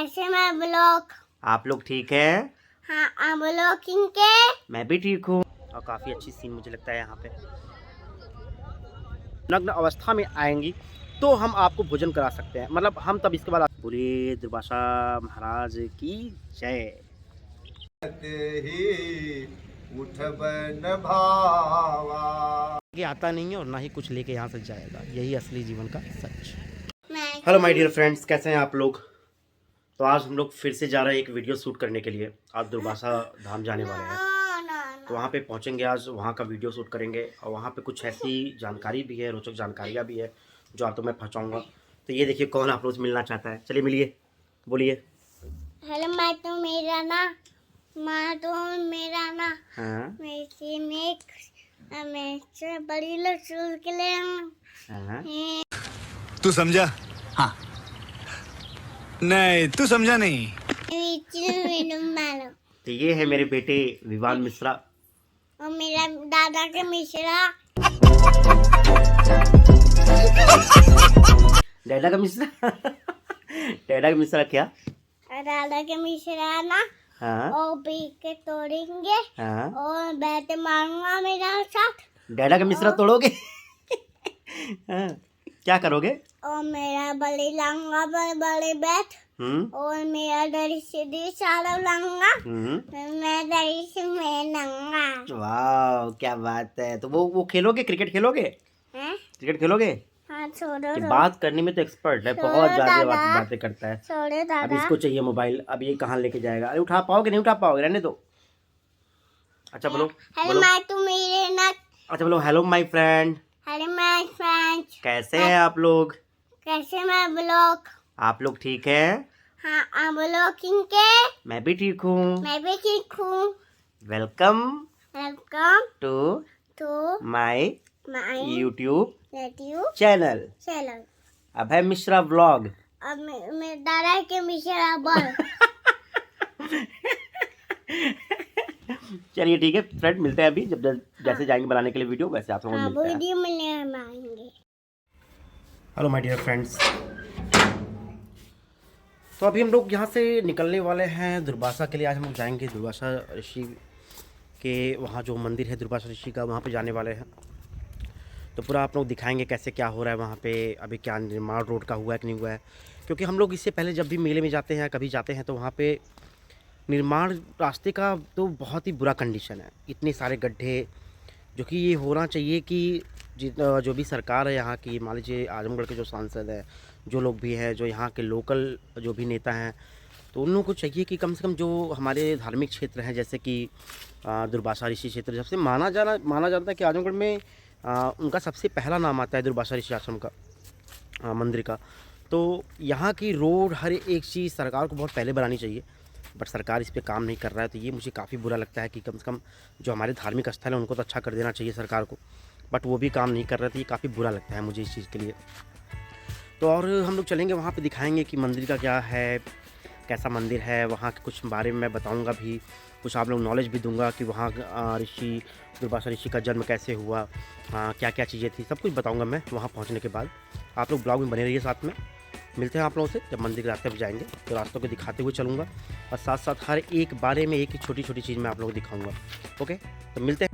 कैसे मैं ब्लॉग। आप लोग ठीक हैं? हाँ आप ब्लॉगिंग के। मैं भी ठीक हूँ। और काफ़ी अच्छी सीन मुझे लगता है यहाँ पे। नग्न अवस्था में आएंगी तो हम आपको भोजन करा सकते हैं, मतलब हम तब इसके बाद पूरे दुर्वासा महाराज की जय। ये आता नहीं है और ना ही कुछ लेके यहाँ से जाएगा, यही असली जीवन का सच। हेलो माय डियर फ्रेंड्स, कैसे हैं आप लोग? तो आज हम लोग फिर से जा रहे हैं एक वीडियो शूट करने के लिए। आज दुर्वासा धाम जाने वाले हैं, तो वहाँ पे पहुँचेंगे, आज वहाँ का वीडियो शूट करेंगे। और वहाँ पे कुछ ऐसी जानकारी भी है, रोचक जानकारियाँ भी है जो आप तो मैं पहुँचाऊँगा। तो ये देखिए कौन आप लोग से मिलना चाहता है, चलिए मिलिए, बोलिए। हेलो मैं तो मेरा ना हाँ मैं बड़ी लसूल के लिए हाँ तू समझा? हाँ नहीं तू समझा नहीं। तो ये है मेरे बेटे विवान मिश्रा और मेरा दादा का मिश्रा। डैडा का मिश्रा डैडा का मिश्रा क्या? दादा के मिश्रा ना हाँ और पी के तोड़ेंगे हाँ। और बैट मारूंगा मेरा साथ। डैडा का मिश्रा तोड़ोगे? हाँ, क्या करोगे? और मेरा बड़ी लाऊंगा बड़े बैट और मेरा दरी सीधी सारा लाऊंगा। मैं दरी से मैं लाऊंगा। वाह क्या बात है। तो वो खेलोगे, क्रिकेट खेलोगे? हैं? क्रिकेट खेलोगे? हाँ छोड़ो कि बात करने में तो एक्सपर्ट है, बहुत ज्यादा बातें करता है। छोड़ो अब दादा। इसको चाहिए मोबाइल, अब ये कहाँ लेके जाएगा? अरे उठा पाओगे? नहीं उठा पाओगे, रहने दो। अच्छा बोलो हेलो मैं तो मेरे ना। अच्छा बोलो, hello my friend. Hello my friends. कैसे हैं आप लोग? कैसे मैं ब्लॉग। आप लोग ठीक हैं? हाँ आप ब्लॉगिंग के। मैं भी ठीक हूँ। मैं भी ठीक हूँ। Welcome welcome to my YouTube channel. Channel Abhay Mishra vlog. अब मैं दादा के मिश्रा बोल। चलिए ठीक है फ्रेंड, मिलते हैं अभी, जब जैसे जाएंगे बनाने के लिए वीडियो, वैसे आप लोगों को मिलते हैं। वीडियो मिलने हम आएंगे। हेलो माय डियर फ्रेंड्स, तो अभी हम लोग यहाँ से निकलने वाले हैं दुर्वासा के लिए। आज हम लोग जाएंगे दुर्वासा ऋषि के, वहाँ जो मंदिर है दुर्वासा ऋषि का, वहाँ पे जाने वाले हैं। तो पूरा आप लोग दिखाएंगे कैसे क्या हो रहा है वहाँ पे, अभी क्या निर्माण रोड का हुआ है कि नहीं हुआ है। क्योंकि हम लोग इससे पहले जब भी मेले में जाते हैं, कभी जाते हैं, तो वहाँ पे निर्माण रास्ते का तो बहुत ही बुरा कंडीशन है, इतने सारे गड्ढे। जो कि ये होना चाहिए कि जो भी सरकार है यहाँ की, मान लीजिए आजमगढ़ के जो सांसद हैं, जो लोग भी हैं, जो यहाँ के लोकल जो भी नेता हैं, तो उन लोगों को चाहिए कि कम से कम जो हमारे धार्मिक क्षेत्र हैं, जैसे कि दुर्वासा ऋषि क्षेत्र, सबसे माना जाता है कि आजमगढ़ में उनका सबसे पहला नाम आता है दुर्वासा ऋषि आश्रम का, मंदिर का। तो यहाँ की रोड, हर एक चीज़ सरकार को बहुत पहले बनानी चाहिए, बट सरकार इस पे काम नहीं कर रहा है। तो ये मुझे काफ़ी बुरा लगता है कि कम से कम जो हमारे धार्मिक स्थल है उनको तो अच्छा कर देना चाहिए सरकार को, बट वो भी काम नहीं कर रहे थे। ये काफ़ी बुरा लगता है मुझे इस चीज़ के लिए। तो और हम लोग चलेंगे वहाँ पे, दिखाएंगे कि मंदिर का क्या है, कैसा मंदिर है, वहाँ के कुछ बारे में मैं बताऊँगा भी, कुछ आप लोग नॉलेज भी दूंगा कि वहाँ ऋषि दुर्वासा ऋषि का जन्म कैसे हुआ, क्या क्या चीज़ें थी, सब कुछ बताऊँगा मैं वहाँ पहुँचने के बाद। आप लोग ब्लॉग में बने रहिए, साथ में मिलते हैं आप लोगों से जब मंदिर के रास्ते पर जाएंगे, तो रास्तों को दिखाते हुए चलूँगा और साथ साथ हर एक बारे में एक ही छोटी छोटी चीज़ मैं आप लोगों को दिखाऊँगा। ओके, तो मिलते हैं।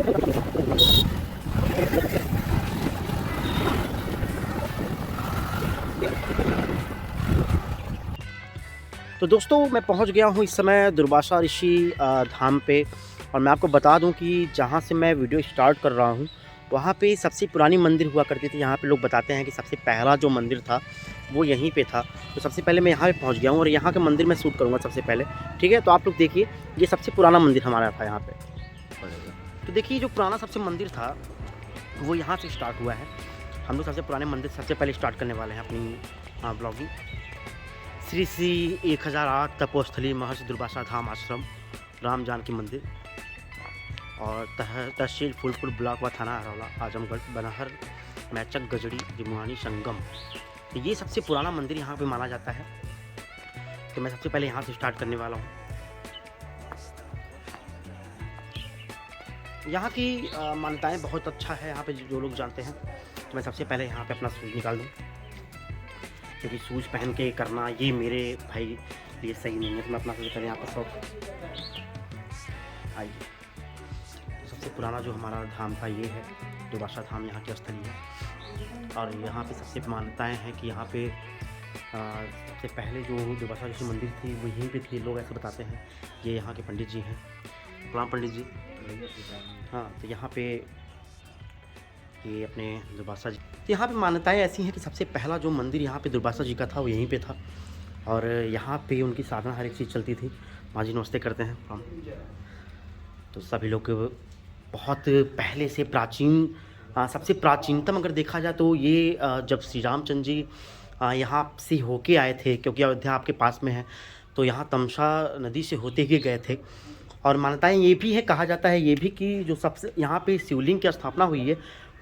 तो दोस्तों मैं पहुंच गया हूं इस समय दुर्वासा ऋषि धाम पे। और मैं आपको बता दूं कि जहां से मैं वीडियो स्टार्ट कर रहा हूं वहां पे सबसे पुरानी मंदिर हुआ करती थी। यहाँ पे लोग बताते हैं कि सबसे पहला जो मंदिर था वो यहीं पे था। तो सबसे पहले मैं यहाँ पे पहुँच गया हूँ और यहाँ के मंदिर में शूट करूँगा सबसे पहले, ठीक है। तो आप लोग देखिए, ये सबसे पुराना मंदिर हमारा था यहाँ पे। तो देखिए जो पुराना सबसे मंदिर था वो यहाँ से स्टार्ट हुआ है। हम लोग सबसे पुराने मंदिर सबसे पहले स्टार्ट करने वाले हैं अपनी ब्लॉगिंग। श्री श्री 1008 तपोस्थली महर्षि दुर्वासा धाम आश्रम, राम जानकी मंदिर, और तहसील फूलपुर, ब्लॉक व थाना अरौला, आजमगढ़, बनहर, मैचक, गजड़ी, जिमुआनी, संगम। तो ये सबसे पुराना मंदिर यहाँ पे माना जाता है। तो मैं सबसे पहले यहाँ से स्टार्ट करने वाला हूँ। यहाँ की मान्यताएँ बहुत अच्छा है यहाँ पे, जो लोग जानते हैं। तो मैं सबसे पहले यहाँ पे अपना शूज़ निकाल दूँ, क्योंकि शूज़ पहन के करना ये मेरे भाई लिए सही नहीं है। तो मैं अपना सबसे पहले यहाँ पर सब आइए। सबसे पुराना जो हमारा धाम था ये है दुर्वासा धाम, यहाँ की स्थली है। और यहाँ पे सबसे मान्यताएँ हैं कि यहाँ पे सबसे पहले जो दुर्वासा ऋषि मंदिर थी वो यहीं पे थी, लोग ऐसे बताते हैं। ये यहाँ के पंडित जी हैं, प्रणाम पंडित जी। हाँ, तो यहाँ पे ये अपने दुर्वासा जी, तो यहाँ पे मान्यताएँ ऐसी हैं कि सबसे पहला जो मंदिर यहाँ पे दुर्वासा जी का था वो यहीं पे था। और यहाँ पे उनकी साधना हर एक चीज़ चलती थी। माँ जी नमस्ते करते हैं हम। तो सभी लोग बहुत पहले से प्राचीन, सबसे प्राचीनतम अगर देखा जाए तो ये जब श्री रामचंद्र जी यहाँ से होके आए थे, क्योंकि अयोध्या आपके पास में है, तो यहाँ तमसा नदी से होते हुए गए थे। और मान्यताएँ ये भी है, कहा जाता है ये भी कि जो सबसे यहाँ पे शिवलिंग की स्थापना हुई है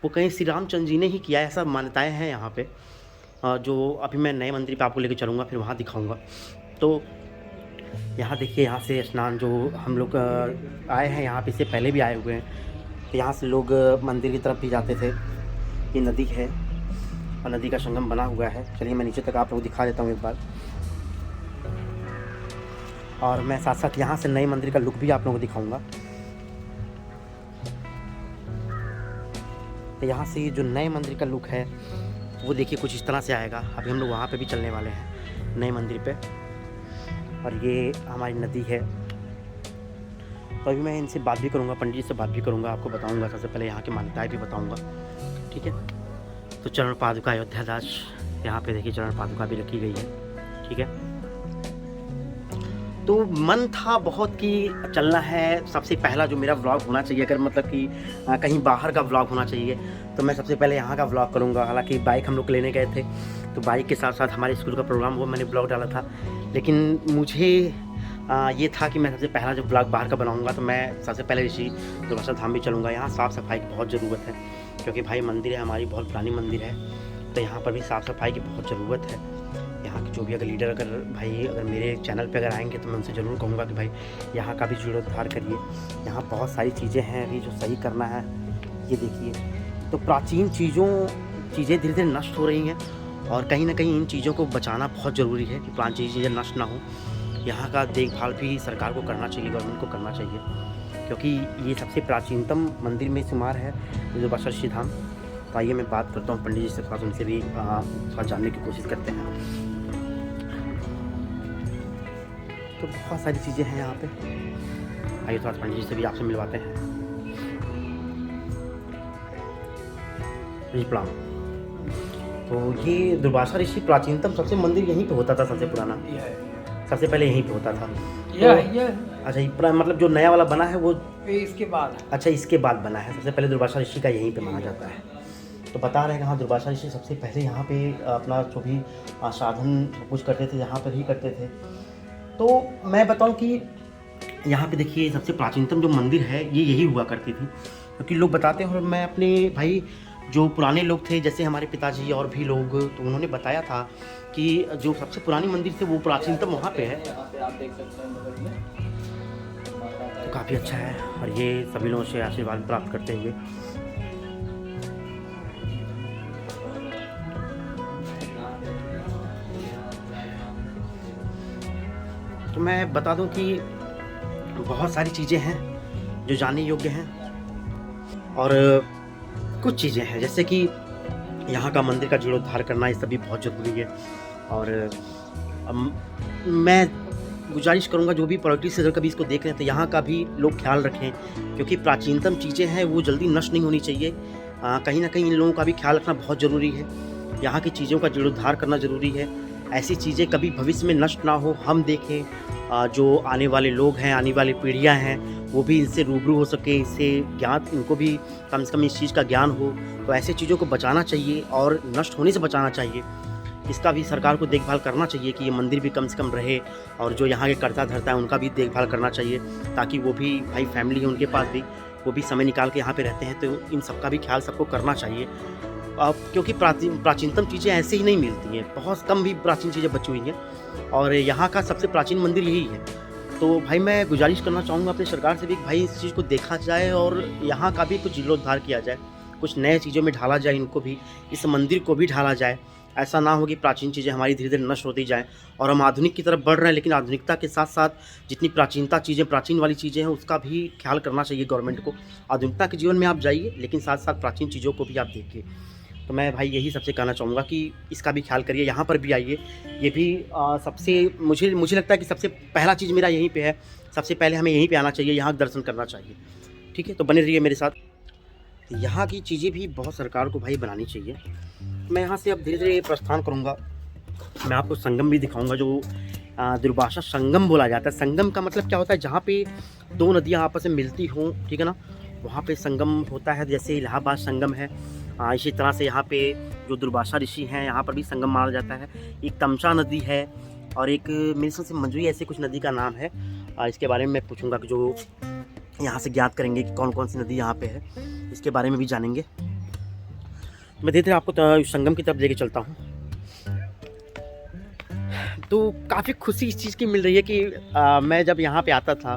वो कहीं श्री रामचंद्र जी ने ही किया है, ऐसा मान्यताएँ हैं यहाँ पे। जो अभी मैं नए मंदिर पे आपको लेके चलूँगा, फिर वहाँ दिखाऊँगा। तो यहाँ देखिए, यहाँ से स्नान जो हम लोग आए हैं यहाँ पे, इससे पहले भी आए हुए हैं। तो यहाँ से लोग मंदिर की तरफ भी जाते थे। ये नदी है और नदी का संगम बना हुआ है। चलिए मैं नीचे तक आप लोग दिखा देता हूँ एक बार। और मैं साथ साथ यहाँ से नए मंदिर का लुक भी आप लोगों को दिखाऊँगा। तो यहाँ से जो नए मंदिर का लुक है वो देखिए कुछ इस तरह से आएगा। अभी हम लोग वहाँ पे भी चलने वाले हैं, नए मंदिर पे। और ये हमारी नदी है। तो अभी मैं इनसे बात भी करूँगा, पंडित जी से बात भी करूँगा, आपको बताऊँगा। सबसे पहले यहाँ की मान्यताएँ भी बताऊँगा, ठीक है। तो चरण पादुका अयोध्या दास, यहाँ पे देखिए चरण पादुका भी रखी गई है, ठीक है। तो मन था बहुत कि चलना है, सबसे पहला जो मेरा व्लॉग होना चाहिए, अगर मतलब कि कहीं बाहर का व्लॉग होना चाहिए तो मैं सबसे पहले यहाँ का व्लॉग करूँगा। हालांकि बाइक हम लोग लेने गए थे, तो बाइक के साथ साथ हमारे स्कूल का प्रोग्राम हुआ, मैंने ब्लॉग डाला था। लेकिन मुझे ये था कि मैं सबसे पहला जो ब्लॉग बाहर का बनाऊँगा तो मैं सबसे पहले ऋषि दुर्वासा धाम भी चलूँगा। यहाँ साफ़ सफाई की बहुत ज़रूरत है, क्योंकि भाई मंदिर है हमारी, बहुत पुरानी मंदिर है। तो यहाँ पर भी साफ़ सफाई की बहुत ज़रूरत है। यहाँ के जो भी अगर लीडर अगर मेरे चैनल पे अगर आएंगे तो मैं उनसे ज़रूर कहूँगा कि भाई यहाँ का भी जीर्णोद्धार करिए। यहाँ बहुत सारी चीज़ें हैं अभी जो सही करना है। ये देखिए, तो प्राचीन चीज़ें धीरे धीरे नष्ट हो रही हैं, और कहीं ना कहीं इन चीज़ों को बचाना बहुत ज़रूरी है कि प्राचीन चीज़ें नष्ट ना हो। यहाँ का देखभाल भी सरकार को करना चाहिए, गवर्नमेंट को करना चाहिए, क्योंकि ये सबसे प्राचीनतम मंदिर में शुमार है दुर्वासा ऋषि धाम। तो आइए मैं बात करता हूँ पंडित जी से, थोड़ा उनसे भी थोड़ा जानने की कोशिश करते हैं। तो बहुत सारी चीज़ें हैं यहाँ पे, आइए थोड़ा पंडित जी से भी आपसे मिलवाते हैं। जी प्रणाम। तो ये दुर्वासा ऋषि प्राचीनतम सबसे मंदिर यहीं पे होता था, सबसे पुराना, सबसे पहले यहीं पे होता था। ये अच्छा, ये मतलब जो नया वाला बना है वो इसके बाद, अच्छा इसके बाद बना है। सबसे पहले दुर्वासा ऋषि का यहीं पे माना जाता है। तो बता रहे हैं कि हाँ, दुर्वासा ऋषि सबसे पहले यहाँ पे अपना जो भी साधन कुछ करते थे यहाँ पर ही करते थे। तो मैं बताऊँ कि यहाँ पे देखिए सबसे प्राचीनतम जो मंदिर है ये यही हुआ करती थी, क्योंकि लोग बताते हैं। और मैं अपने भाई जो पुराने लोग थे, जैसे हमारे पिताजी और भी लोग, तो उन्होंने बताया था कि जो सबसे पुरानी मंदिर थे वो प्राचीनतम वहाँ पे है। तो काफ़ी अच्छा है। और ये सभी लोगों से आशीर्वाद प्राप्त करते हुए तो मैं बता दूं कि बहुत सारी चीज़ें हैं जो जानने योग्य हैं। और कुछ चीज़ें हैं जैसे कि यहाँ का मंदिर का जीर्णोद्धार करना, ये सभी बहुत ज़रूरी है। और मैं गुजारिश करूँगा जो भी पॉलिटिक्स अगर कभी इसको देख रहे हैं तो यहाँ का भी लोग ख्याल रखें, क्योंकि प्राचीनतम चीज़ें हैं वो जल्दी नष्ट नहीं होनी चाहिए। कहीं ना कहीं इन लोगों का भी ख्याल रखना बहुत ज़रूरी है। यहाँ की चीज़ों का जीर्णोद्धार करना ज़रूरी है। ऐसी चीज़ें कभी भविष्य में नष्ट ना हो, हम देखें, जो आने वाले लोग हैं, आने वाली पीढ़ियाँ हैं, वो भी इनसे रूबरू हो सके, इससे ज्ञान, इनको भी कम से कम इस चीज़ का ज्ञान हो। तो ऐसे चीज़ों को बचाना चाहिए और नष्ट होने से बचाना चाहिए। इसका भी सरकार को देखभाल करना चाहिए कि ये मंदिर भी कम से कम रहे, और जो यहाँ के कर्ता धर्ता है उनका भी देखभाल करना चाहिए, ताकि वो भी, भाई फैमिली है उनके पास भी, वो भी समय निकाल के यहाँ पे रहते हैं, तो इन सब का भी ख्याल सबको करना चाहिए। क्योंकि प्राचीनतम चीज़ें ऐसे ही नहीं मिलती हैं, बहुत कम भी प्राचीन चीज़ें बची हुई हैं, और यहाँ का सबसे प्राचीन मंदिर यही है। तो भाई मैं गुजारिश करना चाहूँगा अपनी सरकार से भी कि भाई इस चीज़ को देखा जाए और यहाँ का भी कुछ जीर्णोद्धार किया जाए, कुछ नए चीज़ों में ढाला जाए, इनको भी, इस मंदिर को भी ढाला जाए। ऐसा ना हो कि प्राचीन चीज़ें हमारी धीरे धीरे नष्ट होती जाएँ और हम आधुनिक की तरफ बढ़ रहे हैं, लेकिन आधुनिकता के साथ साथ जितनी प्राचीनता चीज़ें, प्राचीन वाली चीज़ें हैं, उसका भी ख्याल करना चाहिए गवर्नमेंट को। आधुनिकता के जीवन में आप जाइए, लेकिन साथ साथ प्राचीन चीज़ों को भी आप देखिए। तो मैं भाई यही सबसे कहना चाहूँगा कि इसका भी ख्याल करिए, यहाँ पर भी आइए। ये भी सबसे मुझे लगता है कि सबसे पहला चीज़ मेरा यहीं पे है, सबसे पहले हमें यहीं पे आना चाहिए, यहाँ दर्शन करना चाहिए। ठीक है, तो बने रहिए मेरे साथ। यहाँ की चीज़ें भी बहुत सरकार को भाई बनानी चाहिए। मैं यहाँ से अब धीरे धीरे प्रस्थान करूँगा। मैं आपको संगम भी दिखाऊँगा, जो दुर्वासा संगम बोला जाता है। संगम का मतलब क्या होता है? जहाँ पे दो नदियाँ आपस में मिलती हों, ठीक है ना, वहाँ पे संगम होता है। जैसे इलाहाबाद संगम है, इसी तरह से यहाँ पे जो दुर्वासा ऋषि हैं, यहाँ पर भी संगम माना जाता है। एक तमसा नदी है और एक मेरे से मंजूरी, ऐसे कुछ नदी का नाम है। इसके बारे में मैं पूछूंगा कि जो यहाँ से ज्ञात करेंगे कि कौन कौन सी नदी यहाँ पे है, इसके बारे में भी जानेंगे। मैं धीरे धीरे आपको संगम की तरफ लेके चलता हूँ। तो काफ़ी खुशी इस चीज़ की मिल रही है कि मैं जब यहाँ पे आता था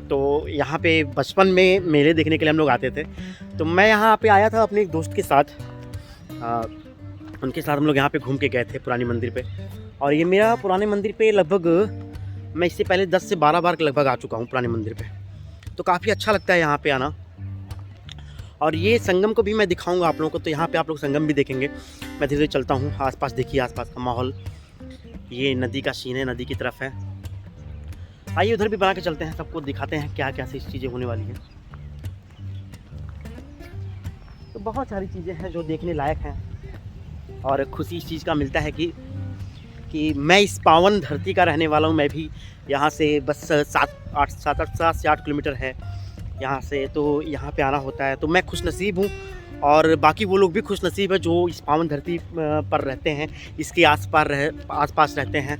तो यहाँ पे बचपन में मेले देखने के लिए हम लोग आते थे। तो मैं यहाँ पे आया था अपने एक दोस्त के साथ, उनके साथ हम लोग यहाँ पे घूम के गए थे पुरानी मंदिर पे। और ये मेरा पुराने मंदिर पे लगभग, मैं इससे पहले 10 से 12 बार लगभग आ चुका हूँ पुराने मंदिर पे। तो काफ़ी अच्छा लगता है यहाँ पे आना। और ये संगम को भी मैं दिखाऊंगा आप लोगों को, तो यहाँ पे आप लोग संगम भी देखेंगे। मैं धीरे धीरे चलता हूँ। आसपास देखिए, आसपास का माहौल, ये नदी का सीन है, नदी की तरफ है। आइए उधर भी बना के चलते हैं, सबको दिखाते हैं क्या क्या सी चीज़ें होने वाली हैं। तो बहुत सारी चीज़ें हैं जो देखने लायक हैं, और खुशी इस चीज़ का मिलता है कि मैं इस पावन धरती का रहने वाला हूँ। मैं भी यहाँ से बस 7 से 8 किलोमीटर है यहाँ से, तो यहाँ पे आना होता है। तो मैं खुश नसीब हूँ, और बाकी वो लोग भी खुश नसीब है जो इस पावन धरती पर रहते हैं, इसके आसपास रहते हैं,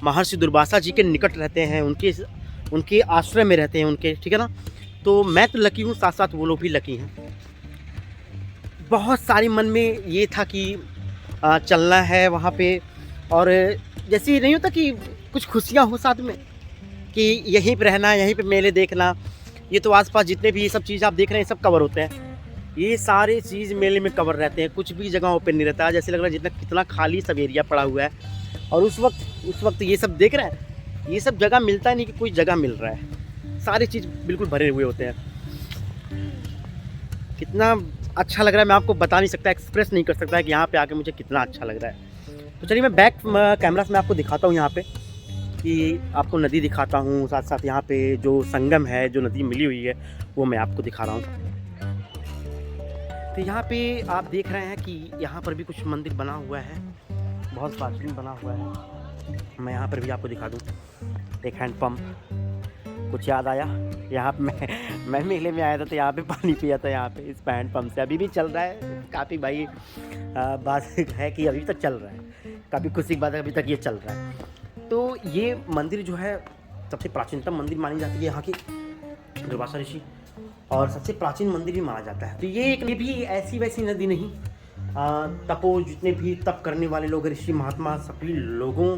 महर्षि दुर्वासा जी के निकट रहते हैं, उनके आश्रय में रहते हैं उनके, ठीक है ना। तो मैं तो लकी हूँ, साथ साथ वो लोग भी लकी हैं। बहुत सारी मन में ये था कि चलना है वहाँ पे, और जैसे नहीं होता कि कुछ खुशियाँ हो साथ में, कि यहीं पे रहना, यहीं पे मेले देखना। ये तो आसपास जितने भी ये सब चीज़ आप देख रहे हैं, सब कवर होते हैं। ये सारे चीज़ मेले में कवर रहते हैं, कुछ भी जगह ओपन नहीं रहता है। जैसे लग रहा है कितना खाली सब एरिया पड़ा हुआ है। और उस वक्त ये सब देख रहे हैं, ये सब जगह मिलता नहीं कि कोई जगह मिल रहा है, सारी चीज़ बिल्कुल भरे हुए होते हैं। कितना अच्छा लग रहा है, मैं आपको बता नहीं सकता, एक्सप्रेस नहीं कर सकता है कि यहाँ पे आके मुझे कितना अच्छा लग रहा है। तो चलिए मैं बैक कैमरा से मैं आपको दिखाता हूँ, यहाँ पे कि आपको नदी दिखाता हूँ, साथ साथ यहाँ पे जो संगम है, जो नदी मिली हुई है, वो मैं आपको दिखा रहा हूँ। तो यहाँ पे आप देख रहे हैं कि यहाँ पर भी कुछ मंदिर बना हुआ है, बहुत प्राचीन बना हुआ है। मैं यहाँ पर भी आपको दिखा दूँ, एक हैंडपम्प। कुछ याद आया, यहाँ पे मैं मेले में आया था तो यहाँ पे पानी पिया था, यहाँ पे इस हैंडपम्प से। अभी भी चल रहा है, काफ़ी भाई बात है कि अभी तक चल रहा है, काफ़ी खुशी की बात है, अभी तक ये चल रहा है। तो ये मंदिर जो है सबसे प्राचीनतम मंदिर मानी जाती है यहाँ की, दुर्वासा ऋषि, और सबसे प्राचीन मंदिर भी माना जाता है। तो ये भी ऐसी वैसी नदी नहीं, जितने भी तप करने वाले लोग, ऋषि महात्मा, सभी लोगों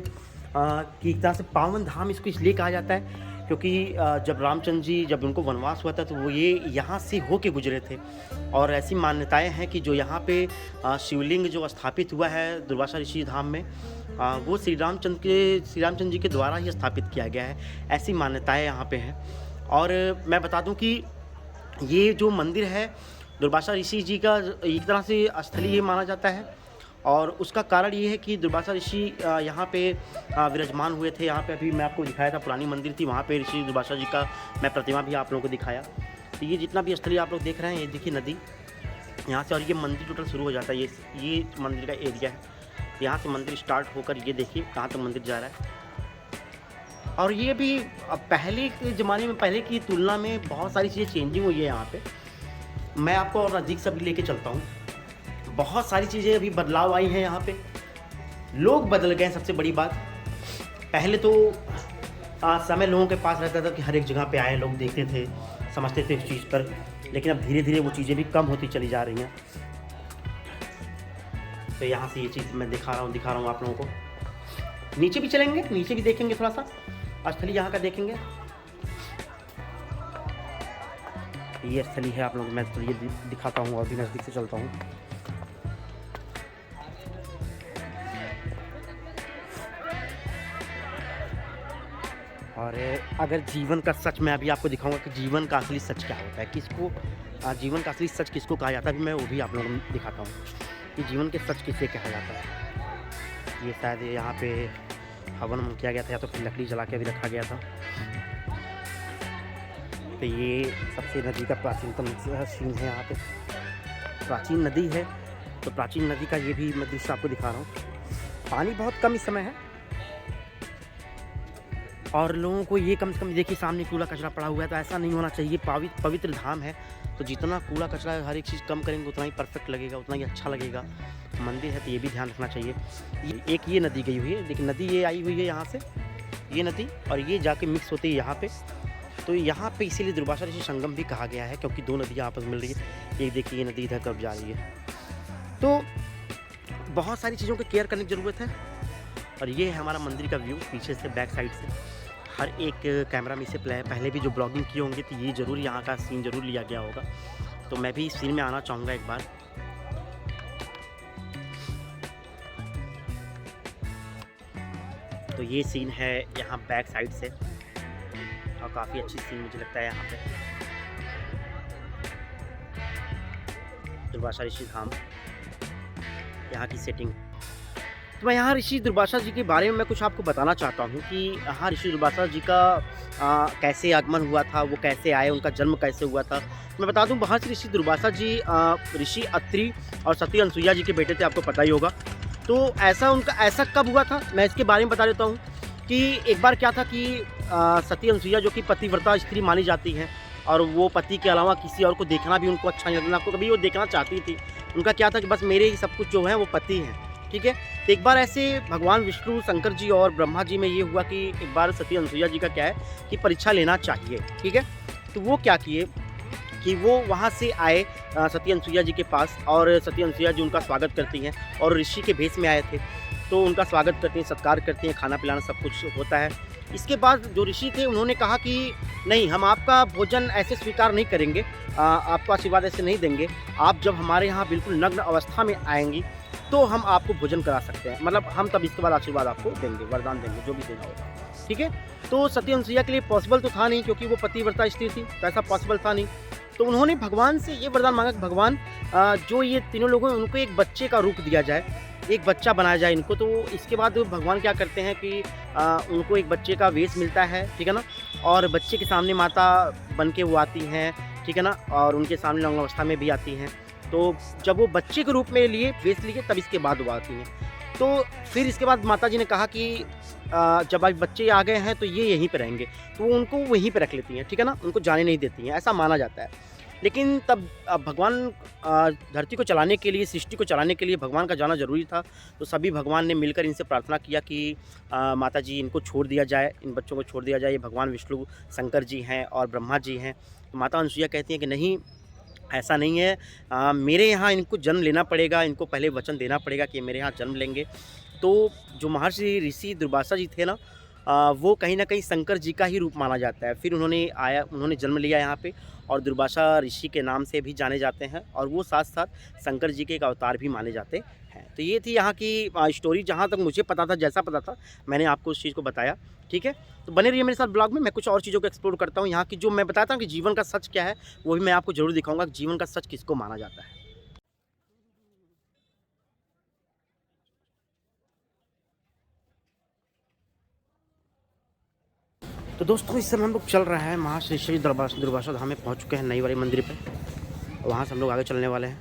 की एक तरह से पावन धाम इसको इसलिए कहा जाता है क्योंकि जब रामचंद्र जी, जब उनको वनवास हुआ था तो वो ये यहाँ से होके गुजरे थे। और ऐसी मान्यताएं हैं कि जो यहाँ पे शिवलिंग जो स्थापित हुआ है दुर्वासा ऋषि धाम में, वो श्री रामचंद्र जी के द्वारा ही स्थापित किया गया है, ऐसी मान्यताएं यहाँ पे हैं। और मैं बता दूं कि ये जो मंदिर है दुर्वासा ऋषि जी का एक तरह से स्थली ये माना जाता है, और उसका कारण ये है कि दुर्वासा ऋषि यहाँ पे विराजमान हुए थे। यहाँ पे अभी मैं आपको दिखाया था पुरानी मंदिर थी, वहाँ पे ऋषि दुर्वासा जी का मैं प्रतिमा भी आप लोगों को दिखाया। तो ये जितना भी स्थली आप लोग देख रहे हैं, ये देखिए नदी यहाँ से, और ये मंदिर टोटल शुरू हो जाता है। ये मंदिर का एरिया है, यहाँ से मंदिर स्टार्ट होकर ये देखिए कहाँ तक मंदिर जा रहा है। और ये भी पहले के ज़माने में, पहले की तुलना में बहुत सारी चीज़ें चेंजिंग हुई है यहाँ पे। मैं आपको और नज़दीक से भी लेके चलता हूँ। बहुत सारी चीज़ें अभी बदलाव आई हैं यहाँ पे, लोग बदल गए हैं। सबसे बड़ी बात, पहले तो समय लोगों के पास रहता था कि हर एक जगह पे आए, लोग देखते थे, समझते थे इस चीज़ पर, लेकिन अब धीरे धीरे वो चीज़ें भी कम होती चली जा रही हैं। तो यहाँ से ये चीज़ मैं दिखा रहा हूँ आप लोगों को। नीचे भी चलेंगे, नीचे भी देखेंगे, थोड़ा सा स्थली यहाँ का देखेंगे। ये स्थली है आप लोग, मैं तो ये दिखाता हूँ और भी नज़दीक से चलता हूँ। और अगर जीवन का सच मैं अभी आपको दिखाऊंगा कि जीवन का असली सच क्या होता है, किसको जीवन का असली सच किसको कहा जाता है, अभी मैं वो भी आप लोगों को दिखाता हूँ कि जीवन के सच किसे कहा जाता है। ये शायद यहाँ पे हवन किया गया था, या तो फिर लकड़ी जला के भी रखा गया था। तो ये सबसे नदी का प्राचीनतम सीन है। यहाँ पे प्राचीन नदी है, तो प्राचीन नदी का ये भी मैं दृश्य आपको दिखा रहा हूँ। पानी बहुत कम इस समय है, और लोगों को ये कम से कम देखिए सामने कूड़ा कचरा पड़ा हुआ है, तो ऐसा नहीं होना चाहिए। पवित्र धाम है, तो जितना कूड़ा कचरा हर एक चीज़ कम करेंगे उतना ही परफेक्ट लगेगा, उतना ही अच्छा लगेगा। मंदिर है तो ये भी ध्यान रखना चाहिए। एक ये नदी गई हुई है, लेकिन नदी ये आई हुई है यहाँ से, ये नदी, और ये जाके मिक्स होती है यहाँ पे। तो यहाँ पे इसीलिए दुर्वासा ऋषि संगम भी कहा गया है, क्योंकि दो नदियाँ आपस में मिल रही है। एक देखिए ये नदी इधर कब जा रही है। तो बहुत सारी चीज़ों की केयर करने की ज़रूरत है। और ये है हमारा मंदिर का व्यू पीछे से, बैक साइड से। हर एक कैमरा में से पहले भी जो ब्लॉगिंग किए होंगे तो ये ज़रूर यहाँ का सीन ज़रूर लिया गया होगा। तो मैं भी इस सीन में आना चाहूँगा एक बार। तो ये सीन है यहाँ बैक साइड से, और काफ़ी अच्छी सीन मुझे लगता है यहाँ पे। दुर्वासा ऋषि धाम, यहाँ की सेटिंग। तो मैं यहाँ ऋषि दुर्वासा जी के बारे में मैं कुछ आपको बताना चाहता हूँ कि यहाँ ऋषि दुर्वासा जी का कैसे आगमन हुआ था, वो कैसे आए, उनका जन्म कैसे हुआ था। मैं बता दूँ, वहाँ से ऋषि दुर्वासा जी ऋषि अत्रि और सती अनसुईया जी के बेटे थे, आपको पता ही होगा। तो ऐसा कब हुआ था, मैं इसके बारे में बता देता हूँ कि एक बार क्या था कि सती अनसुईया जो कि पतिव्रता स्त्री मानी जाती हैं, और वो पति के अलावा किसी और को देखना भी उनको अच्छा नहीं लगता, आपको कभी वो देखना चाहती थी। उनका क्या था कि बस मेरे ही सब कुछ जो है वो पति हैं, ठीक है। तो एक बार ऐसे भगवान विष्णु, शंकर जी और ब्रह्मा जी में ये हुआ कि एक बार सती अनसुईया जी का क्या है कि परीक्षा लेना चाहिए, ठीक है। तो वो क्या किए कि वो वहाँ से आए सती अनसुईया जी के पास, और सती अनसुईया जी उनका स्वागत करती हैं, और ऋषि के भेष में आए थे तो उनका स्वागत करती हैं, सत्कार करती हैं, खाना पिलाना सब कुछ होता है। इसके बाद जो ऋषि थे उन्होंने कहा कि नहीं, हम आपका भोजन ऐसे स्वीकार नहीं करेंगे, आपको आशीर्वाद ऐसे नहीं देंगे। आप जब हमारे यहाँ बिल्कुल नग्न अवस्था में आएंगी तो हम आपको भोजन करा सकते हैं, मतलब हम तब इसके बाद आशीर्वाद आपको देंगे, वरदान देंगे, जो भी देना होगा, ठीक है। तो सती अनसुईया के लिए पॉसिबल तो था नहीं, क्योंकि वो पतिव्रता स्त्री थी, तो ऐसा पॉसिबल था नहीं। तो उन्होंने भगवान से ये वरदान मांगा कि भगवान जो ये तीनों लोग हैं उनको एक बच्चे का रूप दिया जाए, एक बच्चा बनाया जाए इनको। तो इसके बाद भगवान क्या करते हैं कि उनको एक बच्चे का वेश मिलता है, ठीक है ना, और बच्चे के सामने माता बन के वो आती हैं, ठीक है ना, और उनके सामने नग्न अवस्था में भी आती हैं। तो जब वो बच्चे के रूप में लिए, वेश लिए, तब इसके बाद वो आती हैं। तो फिर इसके बाद माता जी ने कहा कि जब आज बच्चे आ गए हैं तो ये यहीं पर रहेंगे, तो वो उनको वहीं पर रख लेती हैं, ठीक है ना, उनको जाने नहीं देती हैं, ऐसा माना जाता है। लेकिन तब भगवान धरती को चलाने के लिए, सृष्टि को चलाने के लिए भगवान का जाना ज़रूरी था। तो सभी भगवान ने मिलकर इनसे प्रार्थना किया कि माता जी इनको छोड़ दिया जाए, इन बच्चों को छोड़ दिया जाए। ये भगवान विष्णु, शंकर जी हैं और ब्रह्मा जी हैं। तो माता अनसुईया कहती हैं कि नहीं, ऐसा नहीं है, मेरे यहाँ इनको जन्म लेना पड़ेगा, इनको पहले वचन देना पड़ेगा कि मेरे यहाँ जन्म लेंगे। तो जो महर्षि ऋषि दुर्वासा जी थे ना, वो कहीं ना कहीं शंकर जी का ही रूप माना जाता है। फिर उन्होंने जन्म लिया यहाँ पे और दुर्वासा ऋषि के नाम से भी जाने जाते हैं और वो साथ साथ शंकर जी के एक अवतार भी माने जाते हैं। तो ये थी यहाँ की स्टोरी, जहाँ तक मुझे पता था, जैसा पता था मैंने आपको उस चीज़ को बताया। ठीक है, तो बने रहिए मेरे साथ ब्लॉग में। मैं कुछ और चीज़ों को एक्सप्लोर करता हूँ यहाँ की, जो मैं बताता हूँ कि जीवन का सच क्या है, वो भी मैं आपको ज़रूर दिखाऊँगा कि जीवन का सच किसको माना जाता है। तो दोस्तों इस समय हम लोग चल रहा है महाश्री श्री दुर्वासा धाम में पहुंच चुके हैं, नई वाली मंदिर पे। वहाँ से हम लोग आगे चलने वाले हैं।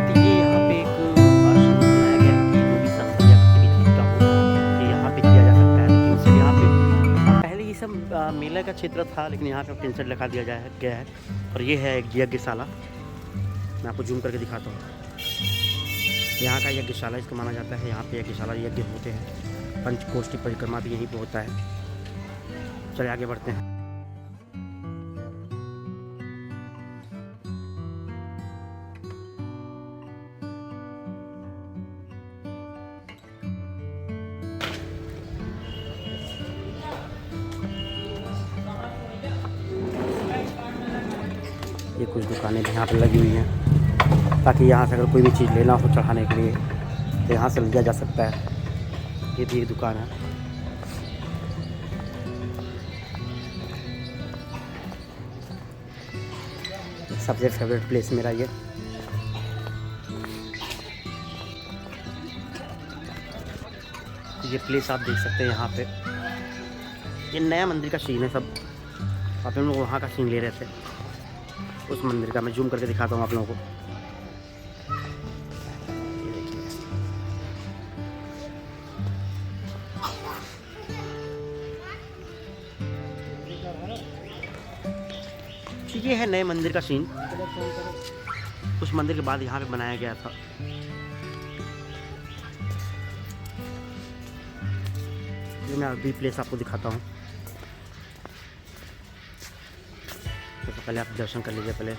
तो ये यहाँ पे एक आश्रम बनाया गया है कि जो भी संकट या किसी भी चीज़ का हो कि यहाँ पे किया जा सकता है। लेकिन इसलिए यहाँ पे पहले ये सब मेले का क्षेत्र था, लेकिन यहाँ पे टेंशन लगा दिया गया है। और ये है एक यज्ञशाला, मैं आपको जूम करके दिखाता हूँ। यहाँ का यज्ञशाला इसको माना जाता है। यहाँ पे यज्ञशाला यज्ञ होते हैं, पंचकोष्ठी परिक्रमा भी यहीं पे होता है। चलिए आगे बढ़ते हैं। ये कुछ दुकानें भी यहाँ पे लगी हुई हैं ताकि यहाँ से अगर कोई भी चीज़ लेना हो चढ़ाने के लिए तो यहाँ से लिया जा सकता है। ये भी एक दुकान है। सबसे फेवरेट प्लेस मेरा ये प्लेस आप देख सकते हैं। यहाँ पे ये नया मंदिर का सीन है सब। आप लोग वहाँ का सीन ले रहे थे, उस मंदिर का मैं जूम करके दिखाता हूँ आप लोगों को। ये है नए मंदिर का सीन। उस मंदिर के बाद यहाँ पे बनाया गया था। ये मैं अभी प्लेस आपको दिखाता हूँ। तो पहले आप दर्शन कर लीजिए पहले।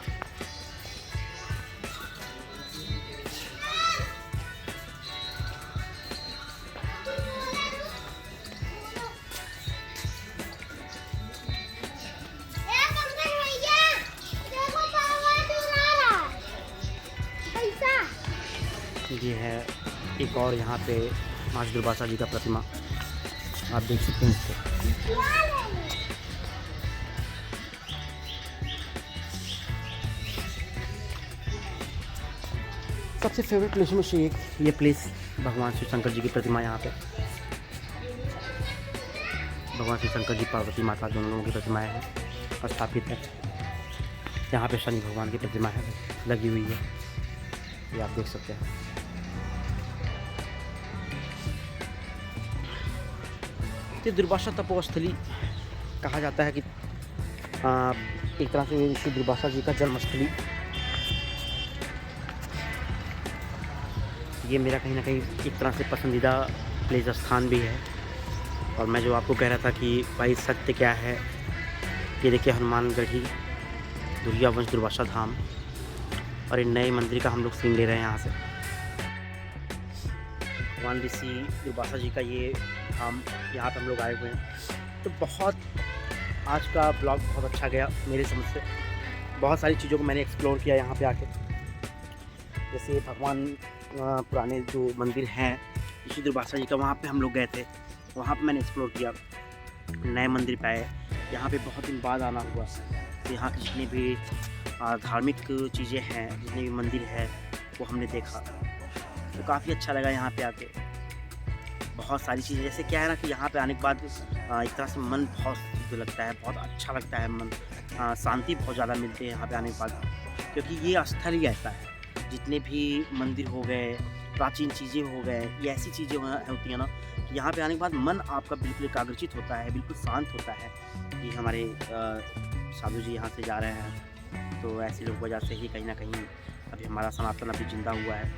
ये है एक और यहाँ पे माँ दुर्वासा जी का प्रतिमा, आप देख सकते हैं इसको। सबसे फेवरेट प्लेस में से एक ये प्लेस, भगवान श्री शंकर जी की प्रतिमा यहाँ पे। भगवान श्री शंकर जी पार्वती माता दोनों लोगों की प्रतिमाएँ हैं स्थापित है। यहाँ पे शनि भगवान की प्रतिमा है लगी हुई है, ये आप देख सकते हैं। ये दुर्वासा तपोस्थली कहा जाता है कि एक तरह से ऋषि दुर्वासा जी का जन्मस्थली। ये मेरा कहीं ना कहीं एक तरह से पसंदीदा प्लेस स्थान भी है। और मैं जो आपको कह रहा था कि भाई सत्य क्या है, ये देखिए हनुमानगढ़ी दुर्गा वंश दुर्वासा धाम। और एक नए मंदिर का हम लोग सीन ले रहे हैं यहाँ से। भगवान ऋषि दुर्वासा जी का ये धाम, यहाँ पे हम लोग आए हुए हैं। तो बहुत आज का ब्लॉग बहुत अच्छा गया मेरे समझ से। बहुत सारी चीज़ों को मैंने एक्सप्लोर किया यहाँ पे आके। जैसे भगवान पुराने जो मंदिर हैं ऋषि दुर्वासा जी का, वहाँ पे हम लोग गए थे, वहाँ पे मैंने एक्सप्लोर किया। नए मंदिर पे आए, यहाँ पे बहुत दिन बाद आना हुआ। तो यहाँ की जितनी भी धार्मिक चीज़ें हैं, जितने भी मंदिर है, वो हमने देखा। तो काफ़ी अच्छा लगा यहाँ पे आके। बहुत सारी चीज़ें, जैसे क्या है ना कि यहाँ पे आने के बाद एक तरह से मन बहुत शुद्ध लगता है, बहुत अच्छा लगता है मन, शांति बहुत ज़्यादा मिलती है यहाँ पे आने के बाद। क्योंकि ये स्थल ही ऐसा है, जितने भी मंदिर हो गए, प्राचीन चीज़ें हो गए, ये ऐसी चीज़ें होती हैं ना कि यहाँ पे आने के बाद मन आपका बिल्कुल एकाग्रचित होता है, बिल्कुल शांत होता है। कि हमारे साधु जी यहाँ से जा रहे हैं, तो ऐसे लोग वजह से ही कहीं ना कहीं अभी हमारा सनातन अभी जिंदा हुआ है।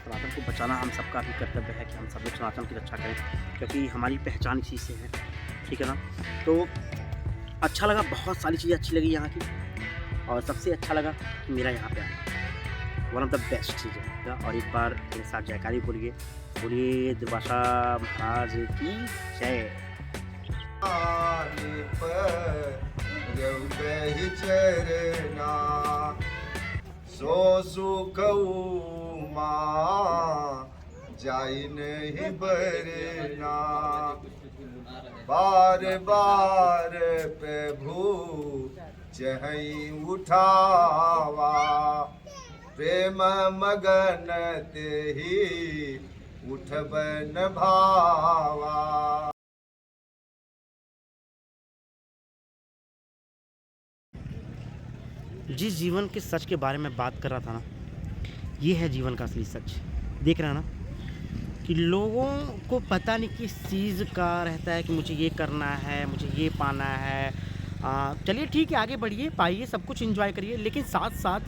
सनातन को बचाना हम सबका भी कर्तव्य है कि हम सब लोग सनातन की रक्षा करें, क्योंकि हमारी पहचान इसी से है। ठीक है ना। तो अच्छा लगा, बहुत सारी चीज़ें अच्छी लगी यहाँ की, और सबसे अच्छा लगा कि मेरा यहाँ पे आना। वन ऑफ द बेस्ट चीज़ है। और एक बार मेरे साथ जयकारी बोलिए, बोलिए दुर्वासा महाराज की जय। सो सुख जाई नहीं बरना, बार बार प्रभु चहई उठावा, प्रेम मगन ते ही उठबन भावा। जिस जीवन के सच के बारे में बात कर रहा था ना, ये है जीवन का असली सच। देख रहे हैं ना कि लोगों को पता नहीं किस चीज़ का रहता है कि मुझे ये करना है, मुझे ये पाना है। चलिए ठीक है, आगे बढ़िए, पाइए, सब कुछ एंजॉय करिए, लेकिन साथ साथ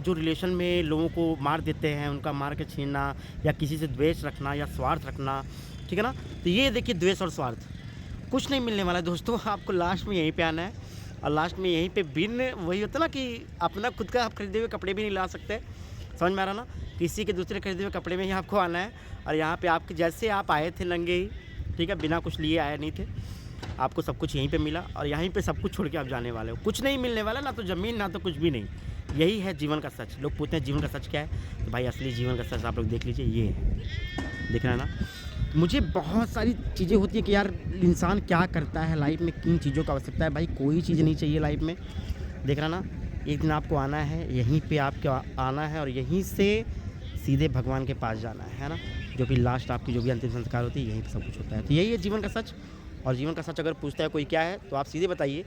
जो रिलेशन में लोगों को मार देते हैं, उनका मार के छीनना या किसी से द्वेष रखना या स्वार्थ रखना, ठीक है ना। तो ये देखिए, द्वेष और स्वार्थ कुछ नहीं मिलने वाला है दोस्तों। आपको लास्ट में यहीं पे आना है और लास्ट में यहीं पे बिन वही होता ना कि अपना खुद का आप खरीदे हुए कपड़े भी नहीं ला सकते, समझ में आ रहा ना। किसी के दूसरे खरीदे हुए कपड़े में ही आपको आना है और यहाँ पे आपके जैसे आप आए थे नंगे ही, ठीक है, बिना कुछ लिए आए नहीं थे, आपको सब कुछ यहीं पे मिला और यहीं पे सब कुछ छोड़ के आप जाने वाले हो। कुछ नहीं मिलने वाला, ना तो ज़मीन ना तो कुछ भी नहीं। यही है जीवन का सच। लोग पूछते हैं जीवन का सच क्या है, तो भाई असली जीवन का सच आप लोग देख लीजिए, ये है। देख रहे हैं ना, मुझे बहुत सारी चीज़ें होती है कि यार इंसान क्या करता है लाइफ में, किन चीज़ों का आवश्यकता है। भाई कोई चीज़ नहीं चाहिए लाइफ में। देख रहा ना, एक दिन आपको आना है, यहीं पे आपको आना है और यहीं से सीधे भगवान के पास जाना है ना, जो कि लास्ट आपकी जो भी अंतिम संस्कार होती है, यहीं पे सब कुछ होता है। तो यही है जीवन का सच। और जीवन का सच अगर पूछता है कोई क्या है, तो आप सीधे बताइए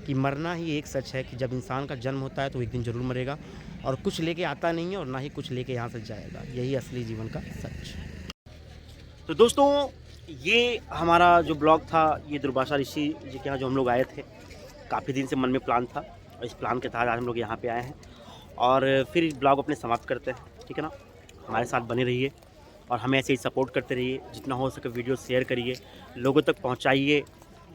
कि मरना ही एक सच है, कि जब इंसान का जन्म होता है तो एक दिन ज़रूर मरेगा और कुछ लेके आता नहीं है और ना ही कुछ लेके यहाँ से जाएगा। यही असली जीवन का सच। तो दोस्तों, ये हमारा जो ब्लॉग था, ये दुर्वासा ऋषि जी के यहाँ जो हम लोग आए थे, काफ़ी दिन से मन में प्लान था और इस प्लान के तहत आज हम लोग यहाँ पे आए हैं और फिर इस ब्लॉग अपने समाप्त करते हैं, ठीक है ना। हमारे साथ बने रहिए और हमें ऐसे ही सपोर्ट करते रहिए। जितना हो सके वीडियो शेयर करिए, लोगों तक पहुँचाइए।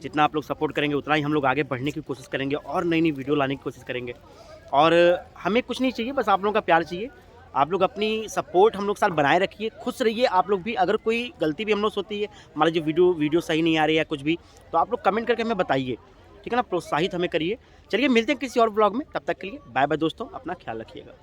जितना आप लोग सपोर्ट करेंगे उतना ही हम लोग आगे बढ़ने की कोशिश करेंगे और नई नई वीडियो लाने की कोशिश करेंगे। और हमें कुछ नहीं चाहिए, बस आप लोगों का प्यार चाहिए। आप लोग अपनी सपोर्ट हम लोग साथ बनाए रखिए, खुश रहिए आप लोग भी। अगर कोई गलती भी हम लोग से होती है, हमारा जो वीडियो सही नहीं आ रही है कुछ भी, तो आप लोग कमेंट करके हमें बताइए, ठीक है ना। प्रोत्साहित हमें करिए। चलिए मिलते हैं किसी और ब्लॉग में, तब तक के लिए बाय बाय दोस्तों, अपना ख्याल रखिएगा।